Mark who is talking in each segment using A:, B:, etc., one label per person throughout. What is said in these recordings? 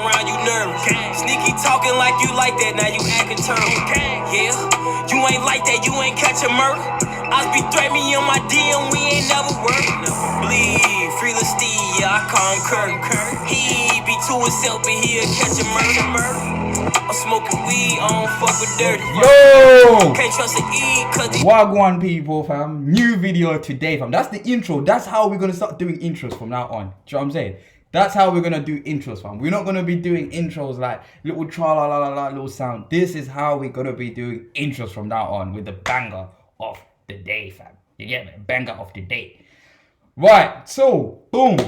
A: around you nervous. Sneaky talking like you like that, now you acting turtle. Yeah, you ain't like that, you ain't catch a murder. I be threat me on my DM, we ain't never worked. Bleed, free the Steve, yeah, I call him Kurt. He be to himself and he'll catch a murder. I'm smoking weed, I don't fuck with dirty.
B: Yo!
A: Can't trust an E, cause
B: Wagwan people, fam. New video today, fam. That's the intro. That's how we're gonna start doing intros from now on. Do you know what I'm saying? That's how we're gonna do intros, fam. We're not gonna be doing intros like little tra la la la la little sound. This is how we're gonna be doing intros from now on with the banger of the day, fam. You get me? Banger of the day. Right, so boom.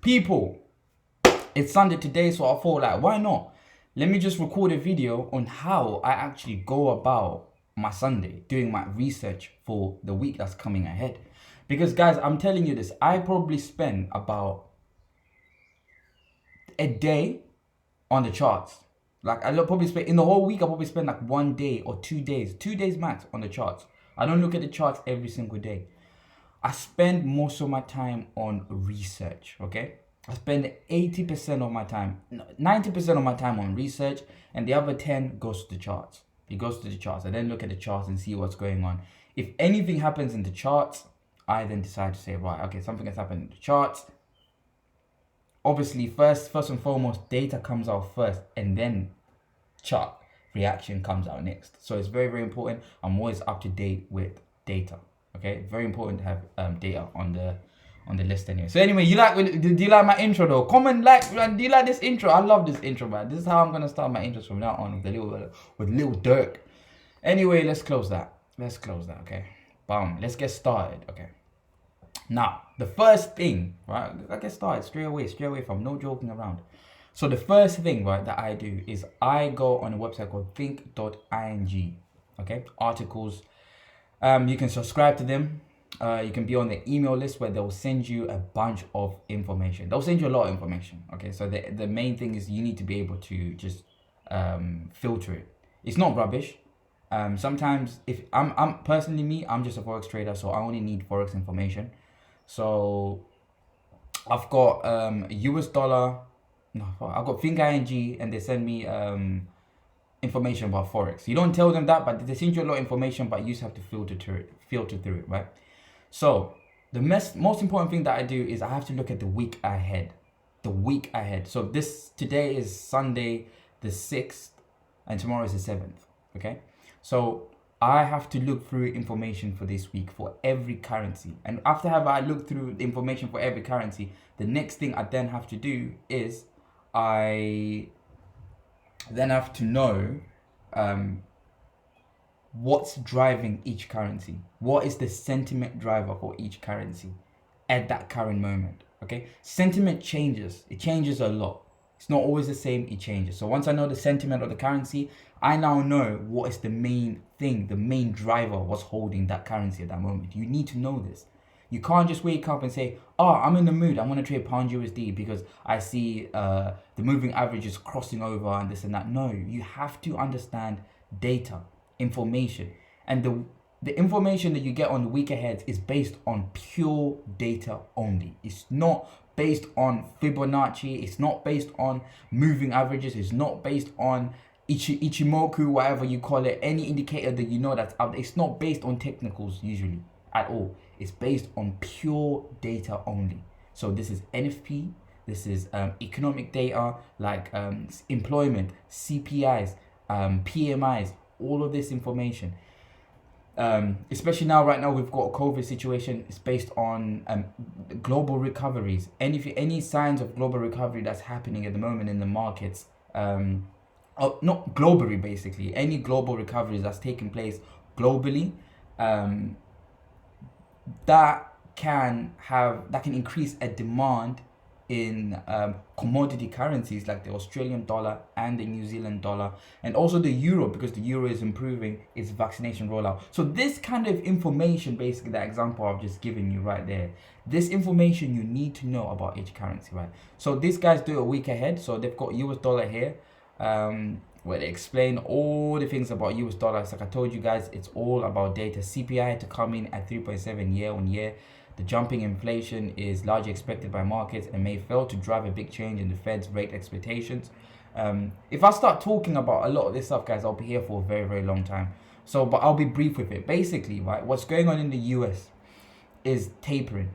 B: People. It's Sunday today, so I thought like, why not? Let me just record a video on how I actually go about my Sunday, doing my research for the week that's coming ahead. Because guys, I'm telling you this, I probably spend about a day on the charts. Like I'll probably spend, in the whole week, I'll probably spend like 1 day or 2 days, 2 days max on the charts. I don't look at the charts every single day. I spend most of my time on research, okay? I spend 80% of my time, 90% of my time on research, and the other 10 goes to the charts. It goes to the charts. I then look at the charts and see what's going on. If anything happens in the charts, I then decide to say, right, okay, something has happened in the charts. Obviously, first and foremost, data comes out first, and then chart reaction comes out next. So it's very, very important. I'm always up to date with data. Okay, very important to have data on the list anyway. So anyway, do you like my intro though? Comment, like, do you like this intro? I love this intro, man. This is how I'm gonna start my intros from now on with Lil Durk. Anyway, let's close that. Okay, bam. Let's get started. Okay. Now, the first thing, right? Let's get started straight away from no joking around. So the first thing, right, that I do is I go on a website called think.ing. Okay, articles. You can subscribe to them. You can be on the email list where they'll send you a bunch of information. They'll send you a lot of information. Okay, so the main thing is you need to be able to just filter it. It's not rubbish. Sometimes if I'm personally me, I'm just a Forex trader, so I only need Forex information. So I've got US dollar. No, I've got Think ING, and they send me information about Forex. You don't tell them that, but they send you a lot of information, but you just have to filter through it, right? So the most important thing that I do is I have to look at the week ahead. So today is Sunday the 6th, and tomorrow is the 7th. Okay, so I have to look through information for this week for every currency, and after I look through the information for every currency, the next thing I then have to do is I then have to know what's driving each currency. What is the sentiment driver for each currency at that current moment? Okay, sentiment changes. It changes a lot. It's not always the same. It changes. So once I know the sentiment of the currency, I now know what is the main thing, the main driver, what's holding that currency at that moment. You need to know this. You can't just wake up and say, oh, I'm in the mood, I'm going to trade pound USD because I see the moving average is crossing over and this and that. No, you have to understand data, information. And the information that you get on the week ahead is based on pure data only. It's not based on Fibonacci. It's not based on moving averages. It's not based on Ichimoku, whatever you call it, any indicator that you know that's out there. It's not based on technicals usually at all. It's based on pure data only. So this is NFP, this is economic data like employment, CPIs, PMIs, all of this information. Especially right now we've got a COVID situation. It's based on global recoveries. Any signs of global recovery that's happening at the moment in the markets, not globally basically, any global recoveries that's taking place globally, that can increase a demand in commodity currencies like the Australian dollar and the New Zealand dollar, and also the euro, because the euro is improving its vaccination rollout. So this kind of information, basically that example I've just given you right there, this information you need to know about each currency, right? So these guys do a week ahead. So they've got US dollar here, where they explain all the things about US dollars. Like I told you guys, it's all about data. CPI had to come in at 3.7 year on year. The jumping inflation is largely expected by markets and may fail to drive a big change in the Fed's rate expectations. If I start talking about a lot of this stuff, guys, I'll be here for a very, very long time. So, but I'll be brief with it. Basically, right, what's going on in the US is tapering.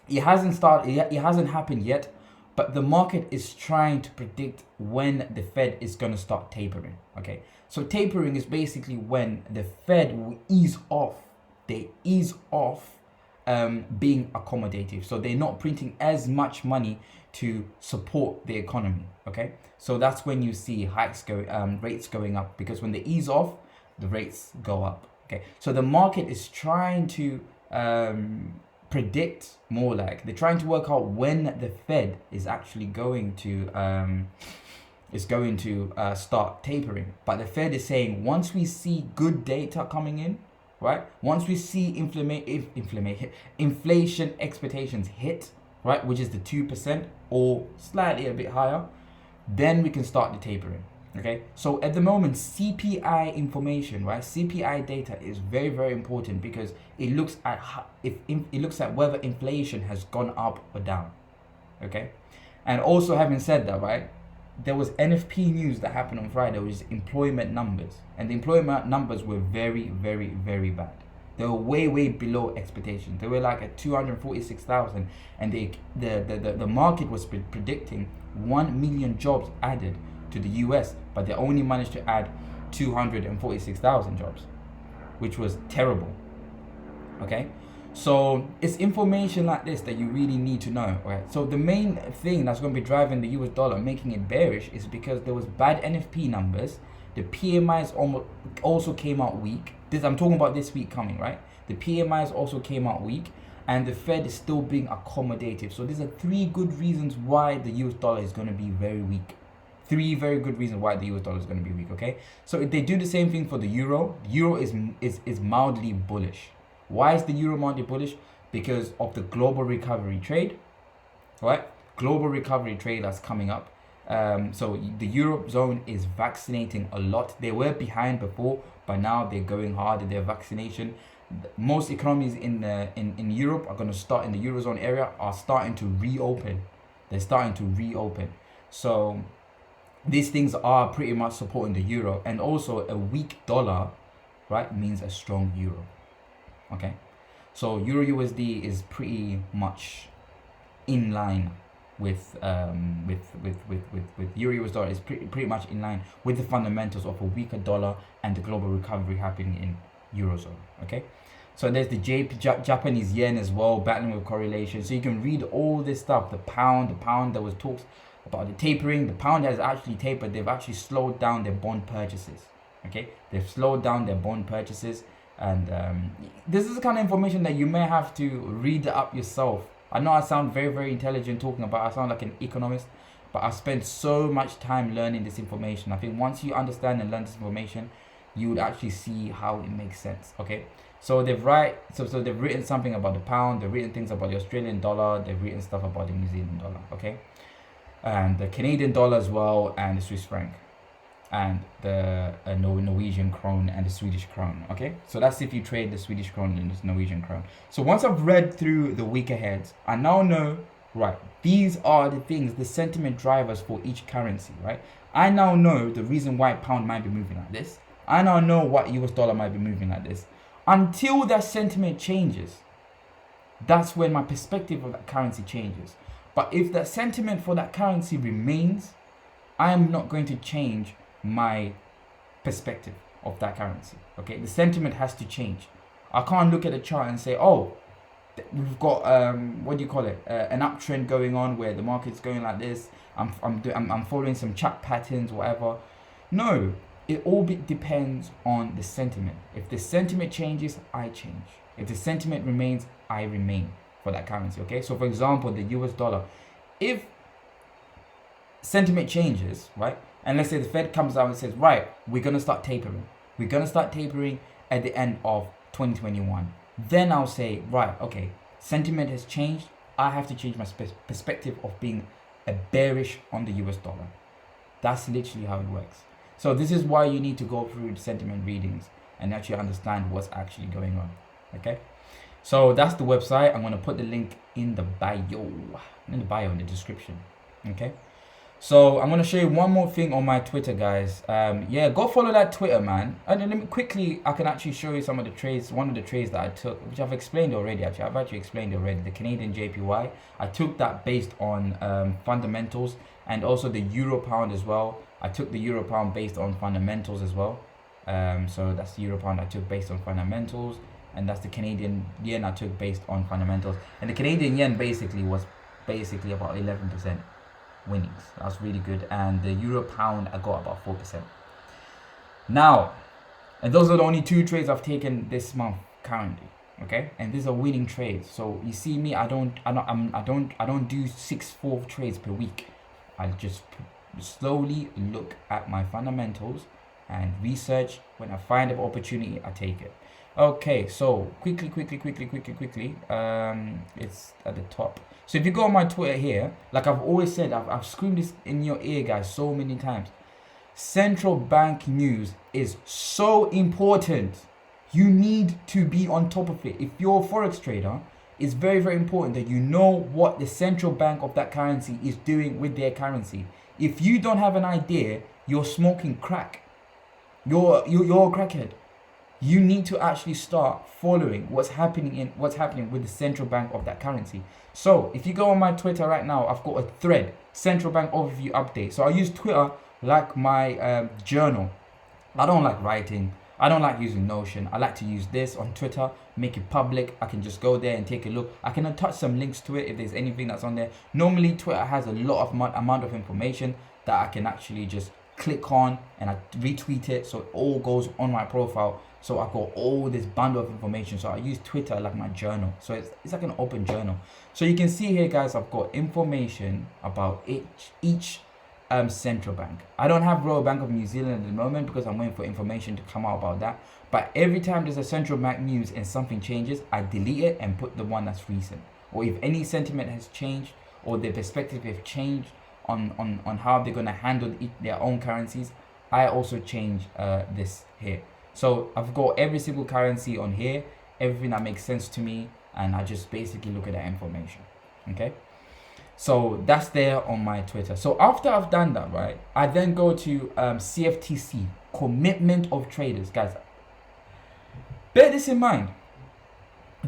B: It hasn't started yet, it hasn't happened yet, but the market is trying to predict when the Fed is going to start tapering. Okay, so tapering is basically when the Fed will ease off. They ease off being accommodative, so they're not printing as much money to support the economy. Okay, so that's when you see rates going up, because when they ease off, the rates go up. Okay, so the market is trying to predict, more like they're trying to work out when the Fed is actually going to start tapering. But the Fed is saying once we see good data coming in, right? Once we see inflation expectations hit, right, which is the 2% or slightly a bit higher, then we can start the tapering. Okay, so at the moment, CPI information, right? CPI data is very, very important because it looks at it looks at whether inflation has gone up or down. Okay, and also having said that, right, there was NFP news that happened on Friday, which is employment numbers, and the employment numbers were very, very, very bad. They were way, way below expectations. They were like at 246,000, and the market was predicting 1 million jobs added to the US, but they only managed to add 246,000 jobs, which was terrible. Okay, so it's information like this that you really need to know, right? So the main thing that's going to be driving the US dollar, making it bearish, is because there was bad NFP numbers. The PMIs also came out weak. I'm talking about this week coming, right? The PMIs also came out weak, and the Fed is still being accommodative. So these are 3 good reasons why the US dollar is going to be very weak. 3 very good reasons why the US dollar is going to be weak. Okay, so if they do the same thing for the euro, is mildly bullish. Why is the euro mildly bullish? Because of the global recovery trade, right? Global recovery trade that's coming up. So the Europe zone is vaccinating a lot. They were behind before, but now they're going hard in their vaccination. Most economies in Europe are going to start in the Eurozone area are starting to reopen. They're starting to reopen. So these things are pretty much supporting the euro, and also a weak dollar, right, means a strong euro. Okay, so Euro USD is pretty much in line with Euro US dollar is pretty much in line with the fundamentals of a weaker dollar and the global recovery happening in Eurozone. Okay, so there's the Japanese yen as well, battling with correlation. So you can read all this stuff. The pound, there was talks about the tapering. The pound has actually tapered. They've actually slowed down their bond purchases. Okay, they've slowed down their bond purchases, and this is the kind of information that you may have to read up yourself. I know I sound very, very intelligent talking about. I sound like an economist, but I spent so much time learning this information. I think once you understand and learn this information, you would actually see how it makes sense. Okay, so they've written something about the pound. They've written things about the Australian dollar. They've written stuff about the New Zealand dollar. Okay, and the Canadian dollar as well, and the Swiss franc, and the Norwegian krone and the Swedish krone. Okay, so that's if you trade the Swedish krone and the Norwegian krone. So once I've read through the week ahead, I now know, right, these are the things, the sentiment drivers for each currency, right? I now know the reason why pound might be moving like this. I now know what US dollar might be moving like this. Until that sentiment changes, that's when my perspective of that currency changes. But if that sentiment for that currency remains, I am not going to change my perspective of that currency. Okay, the sentiment has to change. I can't look at a chart and say, oh, we've got what do you call it, an uptrend going on where the market's going like this. I'm following some chart patterns, whatever. No, it all depends on the sentiment. If the sentiment changes, I change. If the sentiment remains, I remain for that currency. Okay, so for example, the US dollar, if sentiment changes, right, and let's say the Fed comes out and says, right, we're going to start tapering. We're going to start tapering at the end of 2021. Then I'll say, right, okay, sentiment has changed. I have to change my perspective of being a bearish on the US dollar. That's literally how it works. So this is why you need to go through the sentiment readings and actually understand what's actually going on. Okay? So that's the website. I'm gonna put the link in the bio, in the description. Okay. So I'm gonna show you one more thing on my Twitter, guys. Yeah, go follow that Twitter, man. And then let me quickly, I can actually show you some of the trades. One of the trades that I took, which I've explained already. Actually, I've actually explained already. The Canadian JPY. I took that based on fundamentals, and also the Euro Pound as well. I took the Euro Pound based on fundamentals as well. So that's the Euro Pound I took based on fundamentals, and that's the Canadian Yen I took based on fundamentals. And the Canadian Yen basically was about 11% winnings. That's really good. And the Euro Pound I got about 4%. Now, and those are the only 2 trades I've taken this month currently. Okay, and these are winning trades. So you see me, I don't do 6-4 trades per week. I just slowly look at my fundamentals and research. When I find an opportunity, I take it. Okay, so quickly, it's at the top. So if you go on my Twitter here, like I've always said, I've screamed this in your ear, guys, so many times. Central bank news is so important. You need to be on top of it. If you're a Forex trader, it's very, very important that you know what the central bank of that currency is doing with their currency. If you don't have an idea, you're smoking crack. You're a crackhead. You need to actually start following what's happening with the central bank of that currency. So if you go on my Twitter right now, I've got a thread, central bank overview update. So I use Twitter like my journal. I don't like writing. I don't like using Notion. I like to use this on Twitter, make it public. I can just go there and take a look. I can attach some links to it if there's anything that's on there. Normally Twitter has a lot of amount of information that I can actually just click on and I retweet it, so it all goes on my profile. So I've got all this bundle of information. So I use Twitter like my journal. So it's like an open journal. So you can see here, guys, I've got information about each central bank. I don't have Royal Bank of New Zealand at the moment because I'm waiting for information to come out about that. But every time there's a central bank news and something changes, I delete it and put the one that's recent. Or if any sentiment has changed or their perspective have changed on how they're going to handle their own currencies, I also change this here. So I've got every single currency on here, everything that makes sense to me, and I just basically look at that information. Okay, so that's there on my Twitter. So after I've done that, right, I then go to CFTC, commitment of traders. Guys, bear this in mind.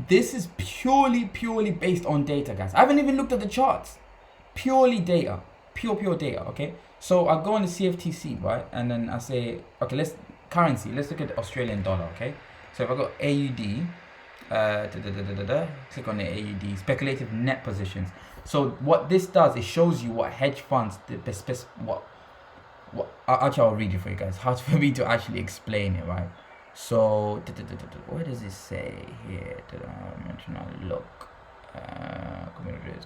B: This is purely based on data, guys. I haven't even looked at the charts. Purely data, pure data. Okay, so I go on the CFTC, right, and then I say, okay, let's look at the Australian dollar. Okay, so if I go AUD, click on the AUD, speculative net positions. So what this does, it shows you what hedge funds, actually I'll read it for you guys, hard for me to actually explain it, right? So what does it say here? I'm trying to look.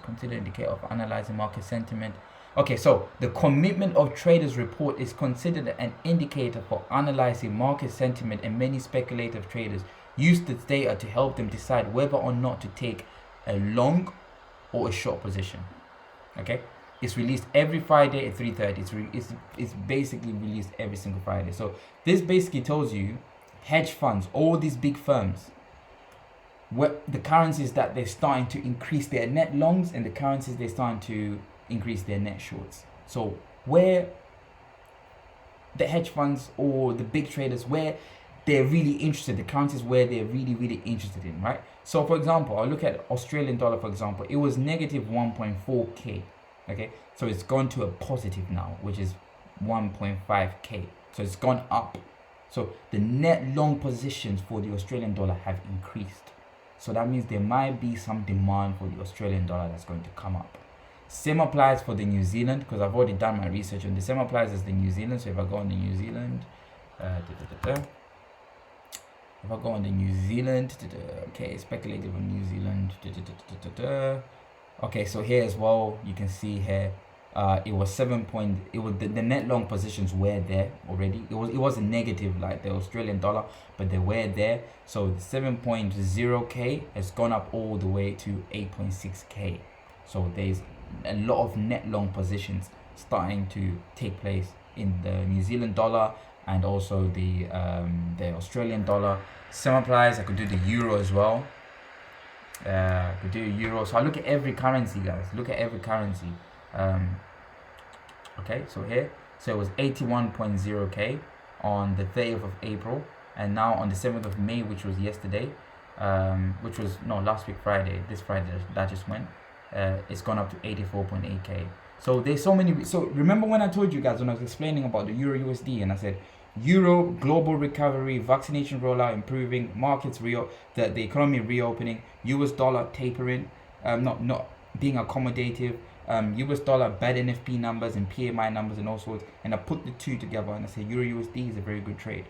B: Consider indicator of analyzing market sentiment. Okay, so the commitment of traders report is considered an indicator for analyzing market sentiment, and many speculative traders use this data to help them decide whether or not to take a long or a short position. Okay, it's released every Friday at 3:30. It's basically released every single Friday. So this basically tells you hedge funds, all these big firms, what the currencies that they're starting to increase their net longs and the currencies they're starting to increase their net shorts. So where the hedge funds or the big traders, where they're really interested, the currencies where they're really interested in, right? So for example, I'll look at Australian dollar, for example. It was negative 1.4k. Okay, so it's gone to a positive now, which is 1.5k. So it's gone up. So the net long positions for the Australian dollar have increased. So that means there might be some demand for the Australian dollar that's going to come up. Same applies for the New Zealand, because I've already done my research on the same applies as the New Zealand. So if I go on the New Zealand, if I go on the New Zealand, okay, speculative on New Zealand, okay, so here as well, you can see here, it was 7 point, it was the net long positions were there already. It wasn't negative like the Australian dollar, but they were there. So the 7.0k has gone up all the way to 8.6k. So there's a lot of net long positions starting to take place in the New Zealand dollar and also the Australian dollar. Same applies. I could do the euro as well. Could do euro. So I look at every currency, guys. Look at every currency. Okay, so here, so it was 81.0k on the 30th of April, and now on the 7th of May, which was yesterday, which was no last week Friday, this Friday that just went, it's gone up to 84.8k. So there's so many. So remember when I told you guys when I was explaining about the Euro USD, and I said Euro global recovery, vaccination rollout improving, markets the economy reopening, US dollar tapering, not being accommodative, US dollar bad NFP numbers and PMI numbers and all sorts, and I put the two together and I said Euro USD is a very good trade.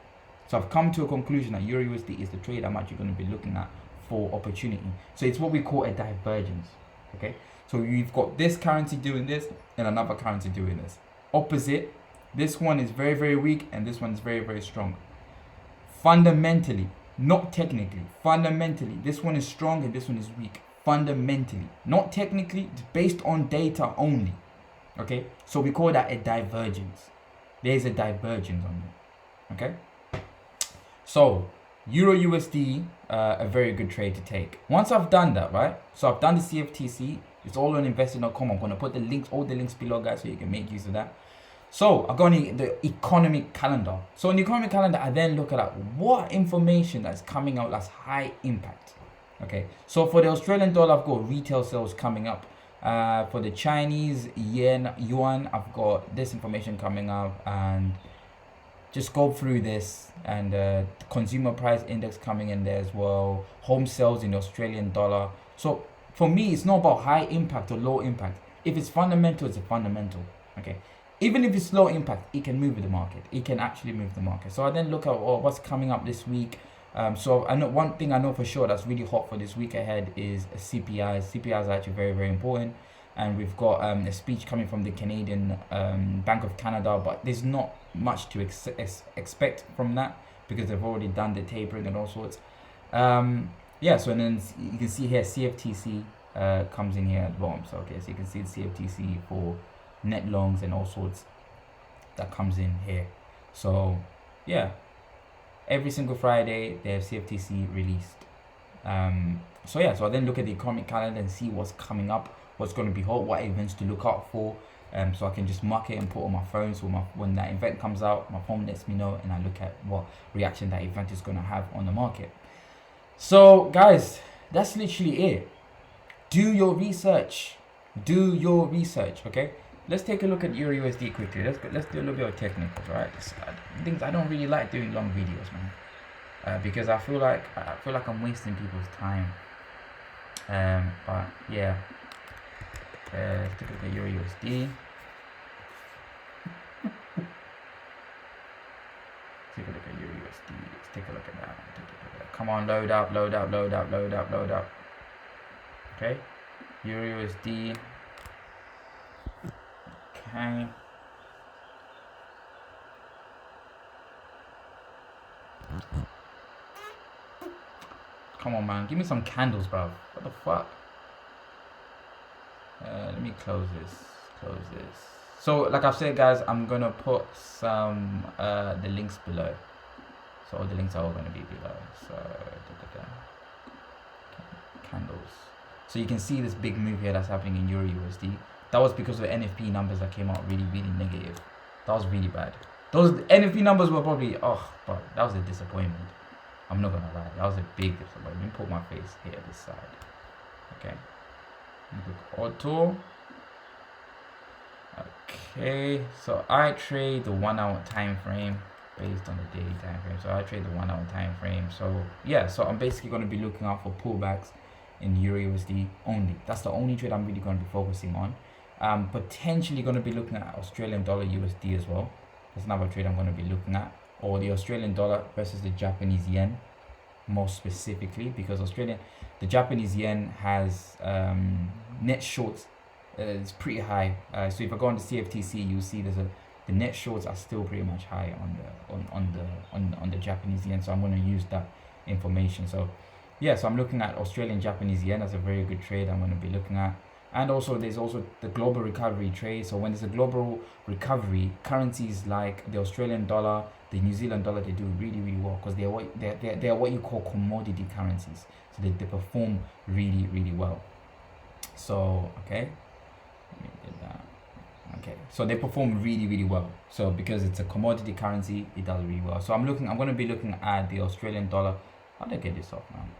B: So I've come to a conclusion that Euro USD is the trade I'm actually going to be looking at for opportunity. So it's what we call a divergence. Okay, so you've got this currency doing this and another currency doing this opposite. This one is very, very weak and this one is very, very strong. Fundamentally, not technically, fundamentally, this one is strong and this one is weak. Fundamentally, not technically, it's based on data only. Okay, so we call that a divergence. There's a divergence on it. Okay, so Euro USD, a very good trade to take. Once I've done that, right? So I've done the CFTC. It's all on investing.com. I'm gonna put the links, all the links below, guys, so you can make use of that. So I've got the economic calendar. So in the economic calendar, I then look at what information that's coming out that's high impact. Okay, so for the Australian dollar, I've got retail sales coming up. For the Chinese yuan, I've got this information coming up, and just go through this, and consumer price index coming in there as well. Home sales in the Australian dollar. So for me, it's not about high impact or low impact. If it's fundamental, it's a fundamental. Okay. Even if it's low impact, it can move the market. It can actually move the market. So I then look at what's coming up this week. So I know one thing I know for sure that's really hot for this week ahead is CPI. CPI is actually very, very important. And we've got a speech coming from the Canadian Bank of Canada, but there's not much to expect from that because they've already done the tapering and all sorts. Yeah, so and then you can see here CFTC comes in here at the bottom. So okay, so you can see the CFTC for net longs and all sorts that comes in here. So yeah, every single Friday they have CFTC released. So yeah, so I then look at the economic calendar and see what's coming up, what's going to be hot, what events to look out for. So I can just mark it and put on my phone, so when that event comes out, my phone lets me know and I look at what reaction that event is going to have on the market. So guys, that's literally it. Do your research. Do your research, okay? Let's take a look at Euro USD quickly. Let's do a little bit of technicals, right? Things I don't really like doing long videos, man, because I feel like I'm wasting people's time. But yeah, let's take a look at Euro USD. Take a look at Euro USD. Let's take a look at that. Come on, load up. Okay, Euro USD. Okay. Come on, man. Give me some candles, bro. What the fuck? Let me close this. So, like I've said, guys, I'm gonna put some the links below. So all the links are all gonna be below. So candles. So you can see this big move here that's happening in Euro USD. That was because of the NFP numbers that came out really, really negative. That was really bad. Those NFP numbers were probably, but that was a disappointment. I'm not gonna lie, that was a big disappointment. Let me put my face here this side. Okay. Auto. Okay, so I trade the 1 hour time frame based on the daily time frame. So I trade the 1 hour time frame. So yeah, so I'm basically gonna be looking out for pullbacks in Euro USD only. That's the only trade I'm really gonna be focusing on. Potentially going to be looking at Australian dollar USD as well. That's another trade I'm going to be looking at, or the Australian dollar versus the Japanese yen, more specifically, because the Japanese yen has net shorts. It's pretty high. So if I go on the CFTC, you'll see the net shorts are still pretty much high on the Japanese yen. So I'm going to use that information. So yeah, so I'm looking at Australian Japanese yen as a very good trade I'm going to be looking at. And also, there's also the global recovery trade. So when there's a global recovery, currencies like the Australian dollar, the New Zealand dollar, they do really, really well because they're what you call commodity currencies. So they perform really, really well. So, okay. Let me get that. Okay, so they perform really, really well. So because it's a commodity currency, it does really well. So I'm going to be looking at the Australian dollar. How did I get this off, man?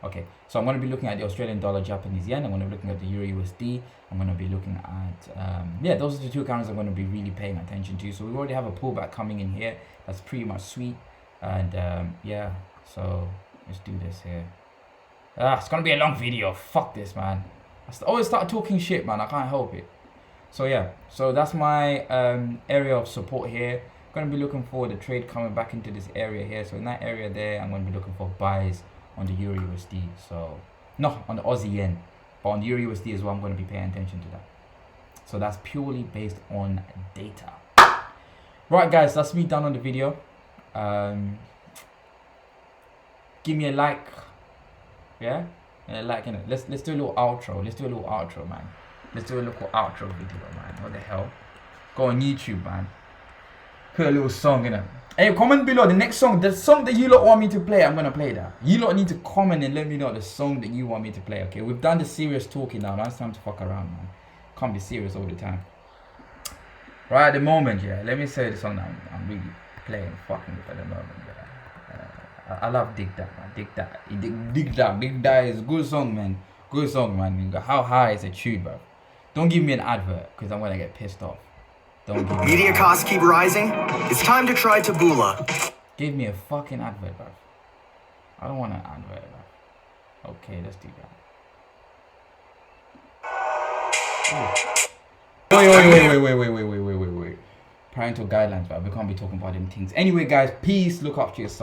B: Okay, so I'm going to be looking at the Australian dollar, Japanese yen. I'm going to be looking at the Euro USD. I'm going to be looking at, yeah, those are the two currencies I'm going to be really paying attention to. So we already have a pullback coming in here. That's pretty much sweet. And yeah, so let's do this here. It's going to be a long video. Fuck this, man. I always start talking shit, man. I can't help it. So yeah, so that's my area of support here. I'm going to be looking for the trade coming back into this area here. So in that area there, I'm going to be looking for buys on the Euro USD. So no, on the Aussie yen, but on the Euro USD as well, I'm going to be paying attention to that. So that's purely based on data. Right, guys, that's me done on the video. Give me a like. Yeah, and a like. You know, let's do a little outro. Let's do a little outro, man. Let's do a little outro video, man. What the hell? Go on YouTube, man. Put a little song in it. Hey, comment below the next song. The song that you lot want me to play, I'm gonna play that. You lot need to comment and let me know the song that you want me to play, okay? We've done the serious talking now. Now it's time to fuck around, man. Can't be serious all the time. Right at the moment, yeah. Let me say the song that I'm really playing fucking with at the moment, yeah. I love Dig That, man. Dig That. Dig That. Dig That is a good song, man. Good song, man. How high is a tune, bro? Don't give me an advert, because I'm gonna get pissed off. Don't give me
C: Media costs keep rising. It's time to try Taboola.
B: Give me a fucking advert, bro. I don't want an advert, bro. Okay, let's do that. Wait. Parental guidelines, bro. We can't be talking about them things. Anyway, guys, peace. Look after yourself.